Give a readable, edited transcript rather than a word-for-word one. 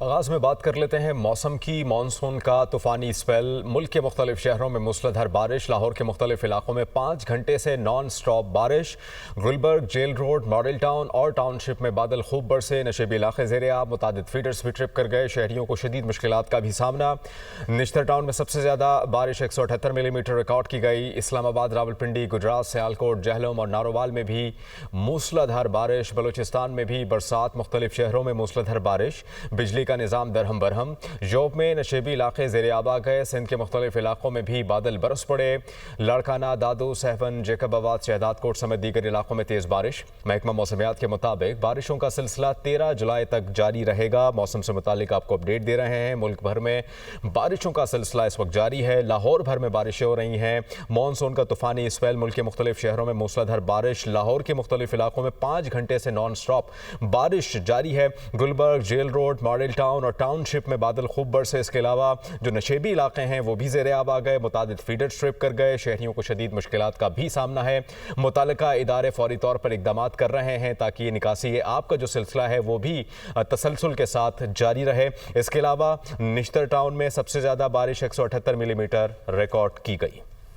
आगाज़ में बात कर लेते हैं मौसम की। मानसून का तूफ़ानी स्पेल, मुल्क के मुख्तलिफ शहरों में मूसलाधार बारिश। लाहौर के मुख्तलिफ इलाकों में 5 घंटे से नॉन स्टॉप बारिश। Gulberg, jail road, model town और टाउनशिप में बादल खूब बरसे। नशेबी इलाके ज़ेरे आब, मुतादिद फीडर्स भी ट्रिप कर गए। शहरियों को शदीद मुश्किलात का भी सामना। निश्तर टाउन में सबसे ज़्यादा बारिश 178 मिलीमीटर रिकॉर्ड की गई। इस्लामाबाद, रावलपिंडी, गुजरात, सियालकोट, जहलम और नारोवाल में भी मूसलाधार बारिश। बलूचिस्तान में भी बरसात, मुख्तलिफ शहरों में मूसलाधार बारिश। बिजली का निज़ाम दरहम बरहम। जोब में नशेबी इलाके ज़ेरे आब आ गए। सिंध के मुख्तलिफ इलाकों में भी बादल बरस पड़े। लड़काना, दादू, सहवन, जेकबाबाद, शहदादकोट समेत दीगर इलाकों में तेज़ बारिश। महकमा मौसमियात के मुताबिक बारिशों का सिलसिला 13 जुलाई तक जारी रहेगा। मौसम से मुतालिक आपको अपडेट दे रहे हैं। मुल्क भर में बारिशों का सिलसिला इस वक्त जारी है। लाहौर भर में बारिशें हो रही हैं। मानसून का तूफ़ानी स्पेल, मुल्क के मुख्तलिफ शहरों में मूसलाधार बारिश। लाहौर के मुख्तलिफ इलाकों में 5 घंटे से नॉन स्टॉप बारिश जारी है। Gulberg, jail road, model town और टाउनशिप में बादल खूब बरसे। इसके अलावा जो नशेबी इलाके हैं वो भी ज़ेरे आब आ गए। मुतादिद फीडर ट्रिप कर गए। शहरियों को शदीद मुश्किलात का भी सामना है। मुतालिका इदारे फौरी तौर पर इक़दामात कर रहे हैं ताकि ये निकासी आपका जो सिलसिला है वो भी तसलसल के साथ जारी रहे। इसके अलावा निश्तर टाउन में सबसे ज़्यादा बारिश 178 मिलीमीटर रिकॉर्ड की गई।